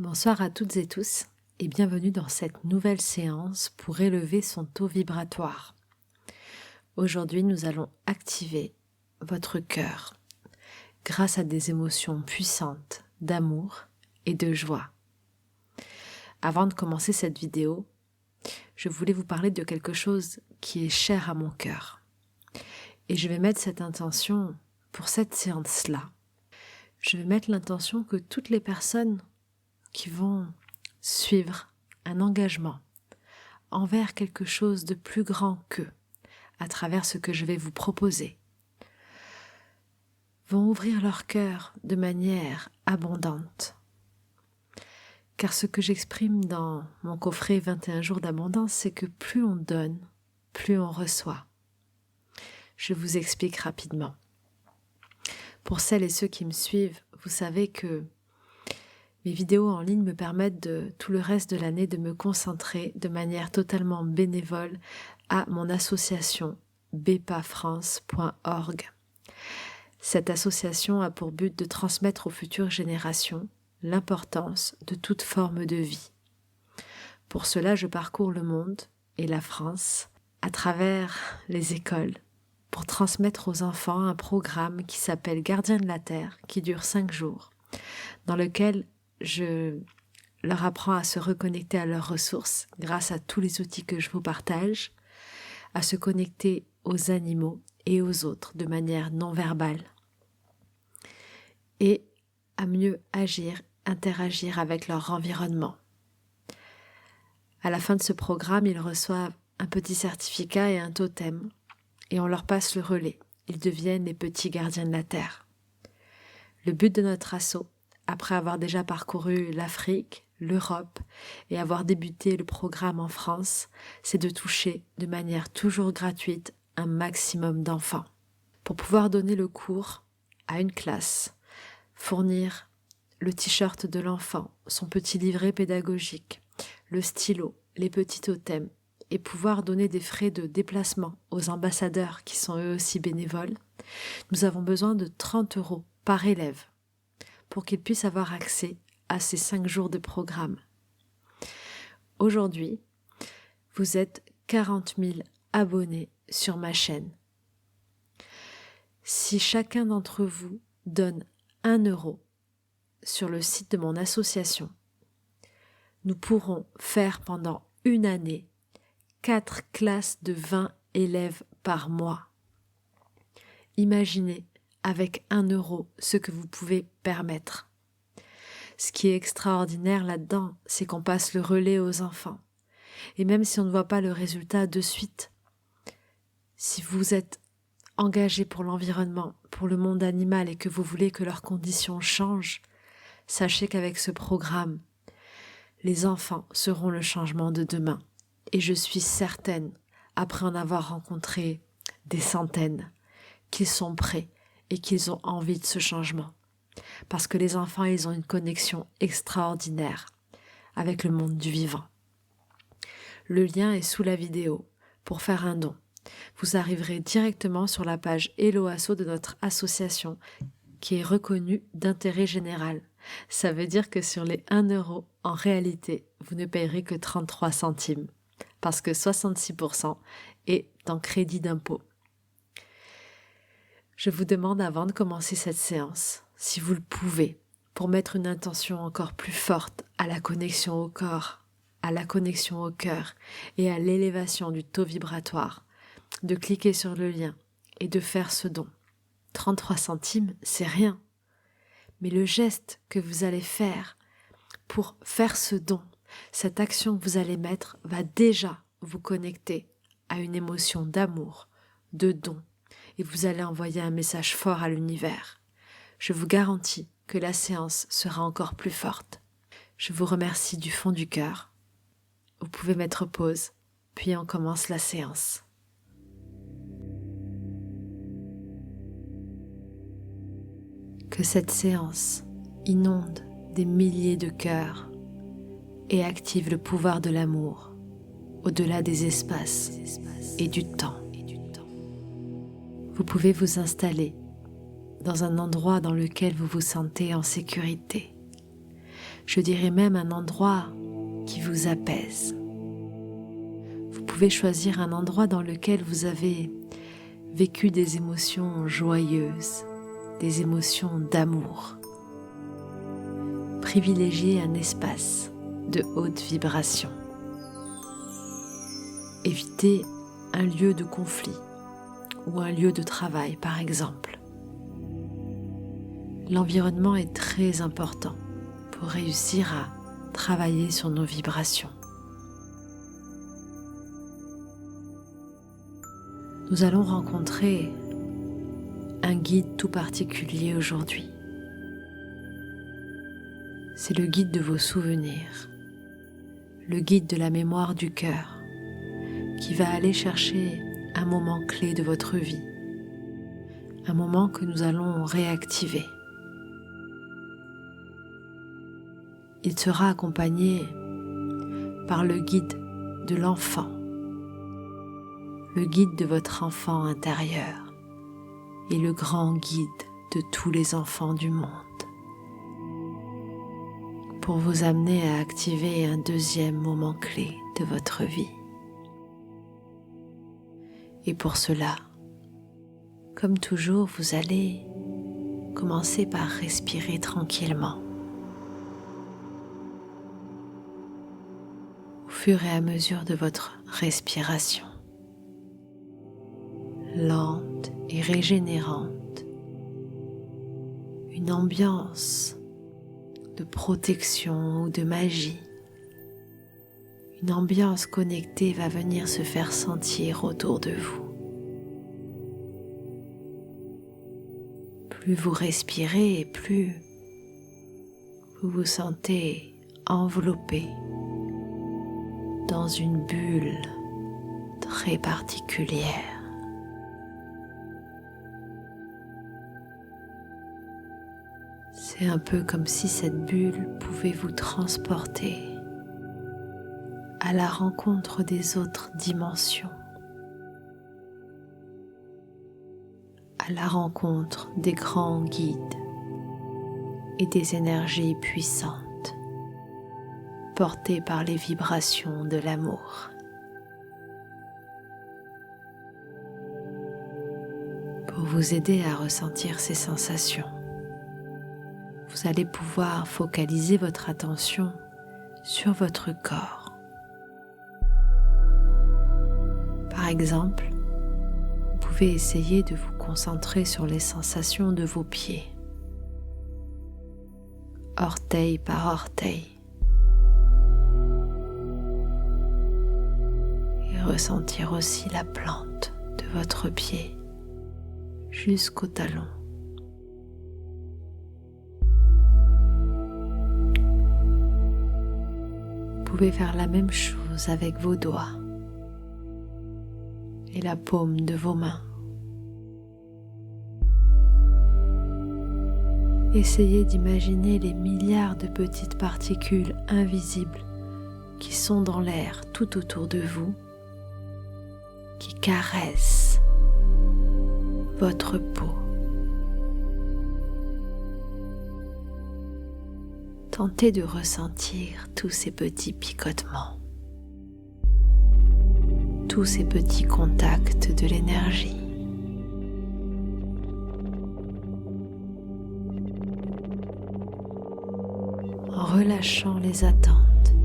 Bonsoir à toutes et tous et bienvenue dans cette nouvelle séance pour élever son taux vibratoire. Aujourd'hui, nous allons activer votre cœur grâce à des émotions puissantes d'amour et de joie. Avant de commencer cette vidéo, je voulais vous parler de quelque chose qui est cher à mon cœur. Et je vais mettre cette intention pour cette séance-là. Je vais mettre l'intention que toutes les personnes qui vont suivre un engagement envers quelque chose de plus grand qu'eux, à travers ce que je vais vous proposer, vont ouvrir leur cœur de manière abondante. Car ce que j'exprime dans mon coffret 21 jours d'abondance, c'est que plus on donne, plus on reçoit. Je vous explique rapidement. Pour celles et ceux qui me suivent, vous savez que mes vidéos en ligne me permettent de tout le reste de l'année de me concentrer de manière totalement bénévole à mon association bepafrance.org. Cette association a pour but de transmettre aux futures générations l'importance de toute forme de vie. Pour cela, je parcours le monde et la France à travers les écoles pour transmettre aux enfants un programme qui s'appelle Gardiens de la Terre, qui dure 5 jours, dans lequel je leur apprends à se reconnecter à leurs ressources grâce à tous les outils que je vous partage, à se connecter aux animaux et aux autres de manière non verbale et à mieux agir, interagir avec leur environnement. À la fin de ce programme, ils reçoivent un petit certificat et un totem et on leur passe le relais. Ils deviennent les petits gardiens de la Terre. Le but de notre assaut, après avoir déjà parcouru l'Afrique, l'Europe et avoir débuté le programme en France, c'est de toucher de manière toujours gratuite un maximum d'enfants. Pour pouvoir donner le cours à une classe, fournir le t-shirt de l'enfant, son petit livret pédagogique, le stylo, les petits totems et pouvoir donner des frais de déplacement aux ambassadeurs qui sont eux aussi bénévoles, nous avons besoin de 30 € par élève pour qu'ils puissent avoir accès à ces 5 jours de programme. Aujourd'hui, vous êtes 40 000 abonnés sur ma chaîne. Si chacun d'entre vous donne 1 € sur le site de mon association, nous pourrons faire pendant une année 4 classes de 20 élèves par mois. Imaginez avec 1 € ce que vous pouvez permettre. Ce qui est extraordinaire là-dedans, c'est qu'on passe le relais aux enfants. Et même si on ne voit pas le résultat de suite, si vous êtes engagé pour l'environnement, pour le monde animal et que vous voulez que leurs conditions changent, sachez qu'avec ce programme, les enfants seront le changement de demain. Et je suis certaine, après en avoir rencontré des centaines, qu'ils sont prêts et qu'ils ont envie de ce changement. Parce que les enfants, ils ont une connexion extraordinaire avec le monde du vivant. Le lien est sous la vidéo pour faire un don. Vous arriverez directement sur la page Hello Asso de notre association qui est reconnue d'intérêt général. Ça veut dire que sur les 1 €, en réalité, vous ne payerez que 33 centimes parce que 66% est en crédit d'impôt. Je vous demande avant de commencer cette séance, si vous le pouvez, pour mettre une intention encore plus forte à la connexion au corps, à la connexion au cœur et à l'élévation du taux vibratoire, de cliquer sur le lien et de faire ce don. 33 centimes, c'est rien. Mais le geste que vous allez faire pour faire ce don, cette action que vous allez mettre, va déjà vous connecter à une émotion d'amour, de don, et vous allez envoyer un message fort à l'univers. Je vous garantis que la séance sera encore plus forte. Je vous remercie du fond du cœur. Vous pouvez mettre pause, puis on commence la séance. Que cette séance inonde des milliers de cœurs et active le pouvoir de l'amour au-delà des espaces et du temps. Vous pouvez vous installer dans un endroit dans lequel vous vous sentez en sécurité. Je dirais même un endroit qui vous apaise. Vous pouvez choisir un endroit dans lequel vous avez vécu des émotions joyeuses, des émotions d'amour. Privilégiez un espace de haute vibration. Évitez un lieu de conflit ou un lieu de travail, par exemple. L'environnement est très important pour réussir à travailler sur nos vibrations. Nous allons rencontrer un guide tout particulier aujourd'hui. C'est le guide de vos souvenirs, le guide de la mémoire du cœur, qui va aller chercher un moment clé de votre vie, un moment que nous allons réactiver. Il sera accompagné par le guide de l'enfant, le guide de votre enfant intérieur et le grand guide de tous les enfants du monde, pour vous amener à activer un deuxième moment clé de votre vie. Et pour cela, comme toujours, vous allez commencer par respirer tranquillement. Au fur et à mesure de votre respiration, lente et régénérante, une ambiance de protection ou de magie, une ambiance connectée va venir se faire sentir autour de vous. Plus vous respirez et plus vous vous sentez enveloppé dans une bulle très particulière. C'est un peu comme si cette bulle pouvait vous transporter à la rencontre des autres dimensions, à la rencontre des grands guides et des énergies puissantes portées par les vibrations de l'amour. Pour vous aider à ressentir ces sensations, vous allez pouvoir focaliser votre attention sur votre corps. Par exemple, vous pouvez essayer de vous concentrer sur les sensations de vos pieds, orteil par orteil, et ressentir aussi la plante de votre pied jusqu'au talon. Vous pouvez faire la même chose avec vos doigts et la paume de vos mains. Essayez d'imaginer les milliards de petites particules invisibles qui sont dans l'air tout autour de vous, qui caressent votre peau. Tentez de ressentir tous ces petits picotements, tous ces petits contacts de l'énergie. En relâchant les attentes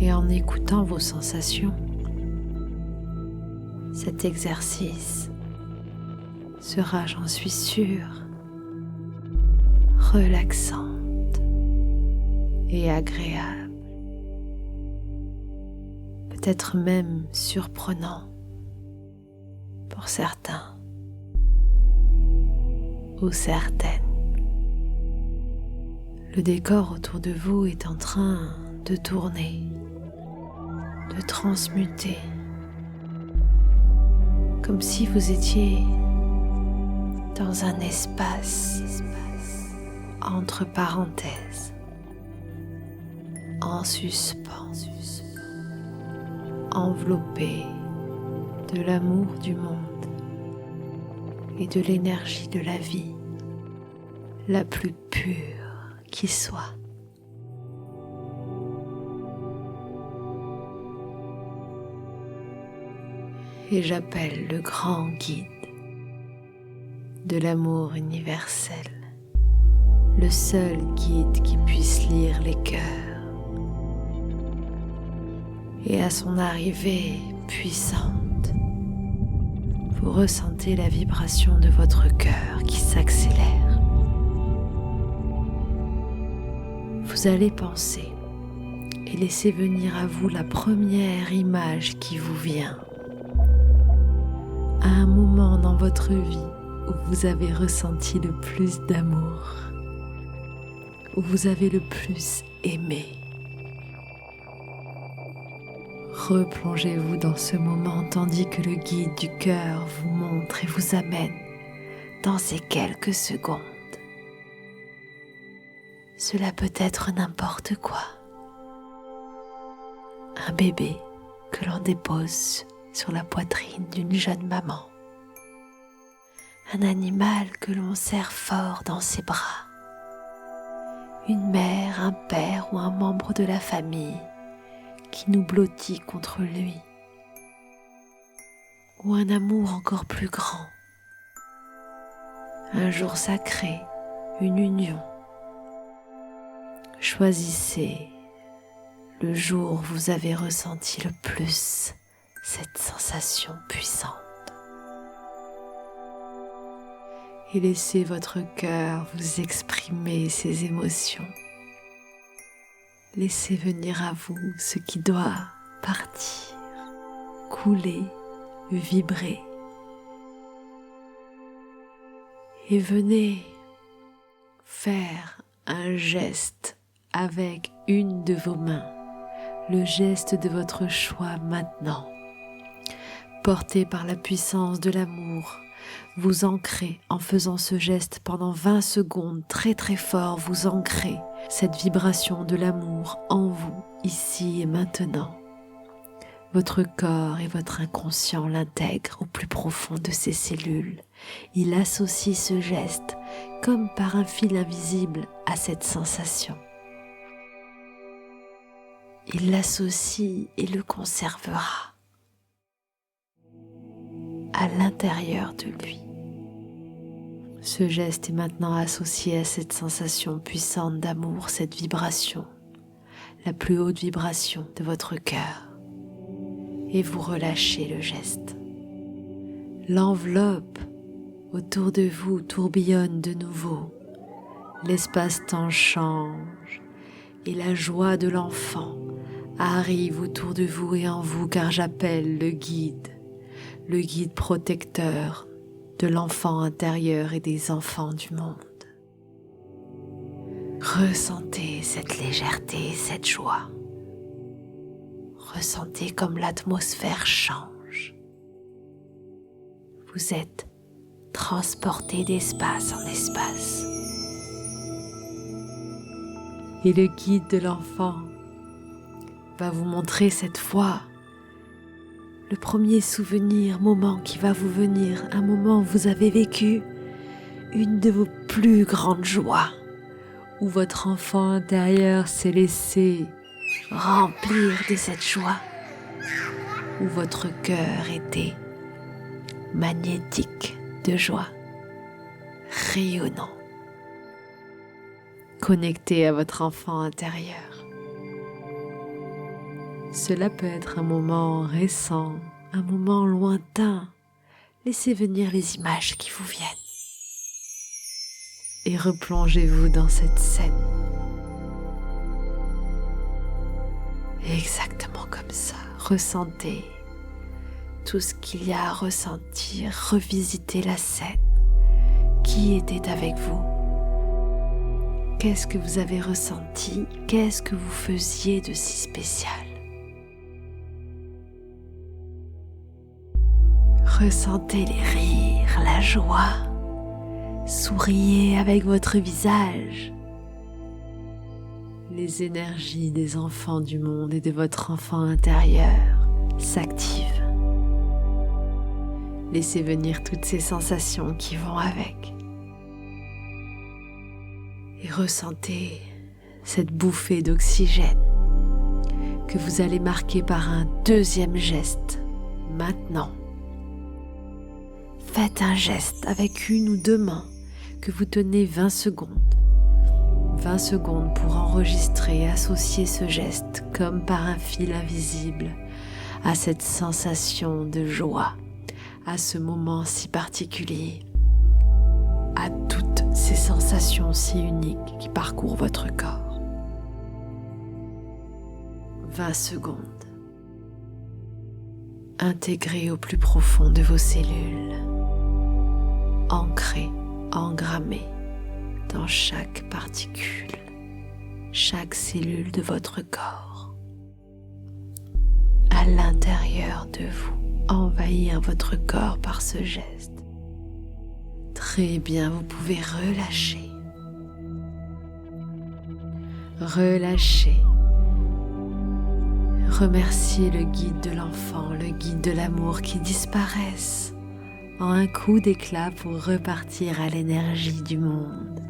et en écoutant vos sensations, cet exercice sera, j'en suis sûre, relaxante et agréable, peut-être même surprenant pour certains ou certaines. Le décor autour de vous est en train de tourner, de transmuter, comme si vous étiez dans un espace entre parenthèses, en suspens, enveloppé de l'amour du monde et de l'énergie de la vie la plus pure qu'il soit. Et j'appelle le grand guide de l'amour universel, le seul guide qui puisse lire les cœurs. Et à son arrivée puissante, vous ressentez la vibration de votre cœur qui s'accélère. Vous allez penser et laisser venir à vous la première image qui vous vient. À un moment dans votre vie où vous avez ressenti le plus d'amour, où vous avez le plus aimé. Replongez-vous dans ce moment tandis que le guide du cœur vous montre et vous amène dans ces quelques secondes. Cela peut être n'importe quoi. Un bébé que l'on dépose sur la poitrine d'une jeune maman. Un animal que l'on serre fort dans ses bras. Une mère, un père ou un membre de la famille qui nous blottit contre lui. Ou un amour encore plus grand. Un jour sacré, une union. Choisissez le jour où vous avez ressenti le plus cette sensation puissante. Et laissez votre cœur vous exprimer ses émotions. Laissez venir à vous ce qui doit partir, couler, vibrer. Et venez faire un geste avec une de vos mains, le geste de votre choix maintenant. Porté par la puissance de l'amour, vous ancrez en faisant ce geste pendant 20 secondes très très fort, vous ancrez cette vibration de l'amour en vous, ici et maintenant. Votre corps et votre inconscient l'intègrent au plus profond de ses cellules. Il associe ce geste comme par un fil invisible à cette sensation. Il l'associe et le conservera à l'intérieur de lui. Ce geste est maintenant associé à cette sensation puissante d'amour, cette vibration, la plus haute vibration de votre cœur. Et vous relâchez le geste. L'enveloppe autour de vous tourbillonne de nouveau. L'espace-temps change et la joie de l'enfant arrive autour de vous et en vous, car j'appelle le guide protecteur de l'enfant intérieur et des enfants du monde. Ressentez cette légèreté, cette joie. Ressentez comme l'atmosphère change. Vous êtes transporté d'espace en espace. Et le guide de l'enfant va vous montrer cette fois le premier souvenir, moment qui va vous venir, un moment où vous avez vécu une de vos plus grandes joies, où votre enfant intérieur s'est laissé remplir de cette joie, où votre cœur était magnétique de joie, rayonnant, connecté à votre enfant intérieur. Cela peut être un moment récent, un moment lointain. Laissez venir les images qui vous viennent. Et replongez-vous dans cette scène. Exactement comme ça. Ressentez tout ce qu'il y a à ressentir. Revisitez la scène. Qui était avec vous? Qu'est-ce que vous avez ressenti? Qu'est-ce que vous faisiez de si spécial? Ressentez les rires, la joie. Souriez avec votre visage. Les énergies des enfants du monde et de votre enfant intérieur s'activent. Laissez venir toutes ces sensations qui vont avec. Et ressentez cette bouffée d'oxygène que vous allez marquer par un deuxième geste maintenant. Faites un geste avec une ou deux mains que vous tenez 20 secondes. 20 secondes pour enregistrer et associer ce geste comme par un fil invisible à cette sensation de joie, à ce moment si particulier, à toutes ces sensations si uniques qui parcourent votre corps. 20 secondes. Intégrées au plus profond de vos cellules, ancrées, engrammées dans chaque particule, chaque cellule de votre corps, à l'intérieur de vous, envahir votre corps par ce geste. Très bien, vous pouvez relâcher. Relâcher. Remerciez le guide de l'enfant, le guide de l'amour qui disparaissent en un coup d'éclat pour repartir à l'énergie du monde.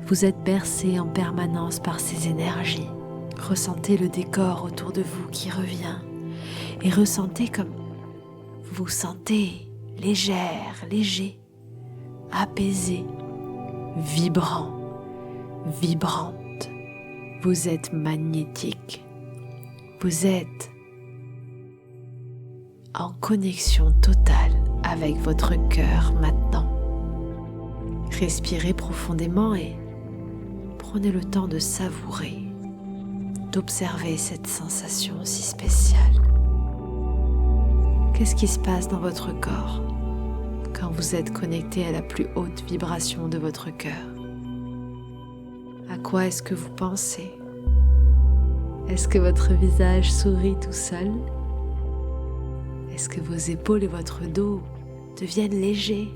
Vous êtes bercé en permanence par ces énergies. Ressentez le décor autour de vous qui revient et ressentez comme vous vous sentez légère, léger, apaisé, vibrant, vibrante. Vous êtes magnétique. Vous êtes en connexion totale avec votre cœur maintenant. Respirez profondément et prenez le temps de savourer, d'observer cette sensation si spéciale. Qu'est-ce qui se passe dans votre corps quand vous êtes connecté à la plus haute vibration de votre cœur? À quoi est-ce que vous pensez? Est-ce que votre visage sourit tout seul? Est-ce que vos épaules et votre dos deviennent légers?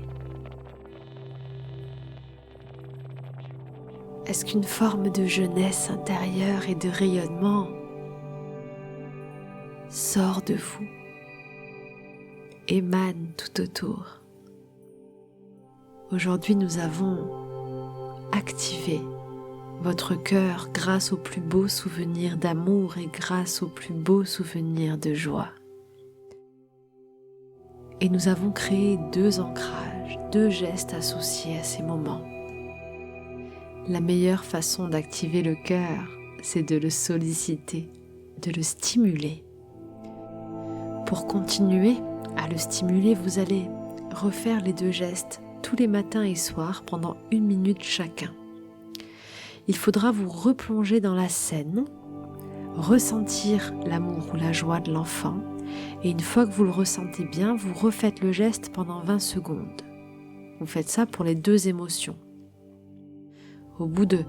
Est-ce qu'une forme de jeunesse intérieure et de rayonnement sort de vous, émane tout autour? Aujourd'hui, nous avons activé votre cœur grâce aux plus beaux souvenirs d'amour et grâce aux plus beaux souvenirs de joie. Et nous avons créé 2 ancrages, 2 gestes associés à ces moments. La meilleure façon d'activer le cœur, c'est de le solliciter, de le stimuler. Pour continuer à le stimuler, vous allez refaire les 2 gestes tous les matins et soirs pendant 1 minute chacun. Il faudra vous replonger dans la scène, ressentir l'amour ou la joie de l'enfant, et une fois que vous le ressentez bien, vous refaites le geste pendant 20 secondes. Vous faites ça pour les 2 émotions. Au bout de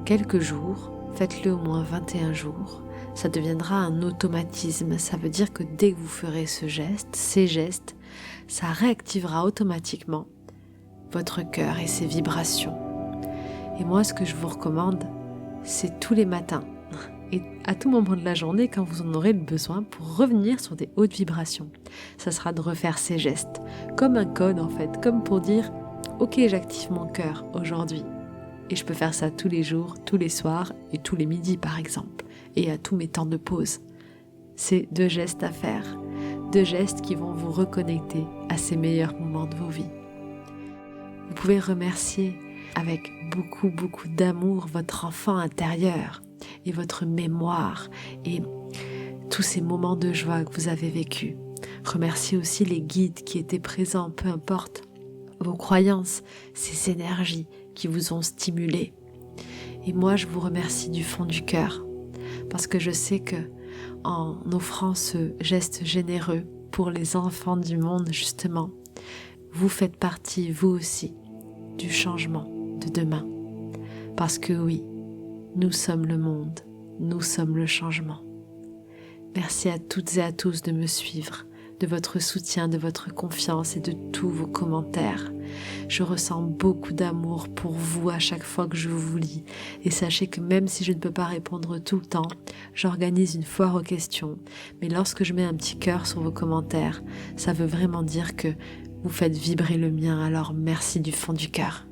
quelques jours, faites-le au moins 21 jours, ça deviendra un automatisme. Ça veut dire que dès que vous ferez ces gestes, ça réactivera automatiquement votre cœur et ses vibrations. Et moi, ce que je vous recommande, c'est tous les matins et à tout moment de la journée, quand vous en aurez le besoin, pour revenir sur des hautes vibrations. Ça sera de refaire ces gestes, comme un code en fait, comme pour dire « Ok, j'active mon cœur aujourd'hui ». Et je peux faire ça tous les jours, tous les soirs et tous les midis par exemple, et à tous mes temps de pause. C'est 2 gestes à faire, 2 gestes qui vont vous reconnecter à ces meilleurs moments de vos vies. Vous pouvez remercier avec beaucoup d'amour votre enfant intérieur et votre mémoire et tous ces moments de joie que vous avez vécus. Remerciez aussi les guides qui étaient présents, peu importe vos croyances, ces énergies qui vous ont stimulé. Et moi, je vous remercie du fond du cœur parce que je sais que en offrant ce geste généreux pour les enfants du monde, justement, vous faites partie, vous aussi, du changement de demain. Parce que oui, nous sommes le monde, nous sommes le changement. Merci à toutes et à tous de me suivre, de votre soutien, de votre confiance et de tous vos commentaires. Je ressens beaucoup d'amour pour vous à chaque fois que je vous lis. Et sachez que même si je ne peux pas répondre tout le temps, j'organise une foire aux questions. Mais lorsque je mets un petit cœur sur vos commentaires, ça veut vraiment dire que vous faites vibrer le mien. Alors merci du fond du cœur.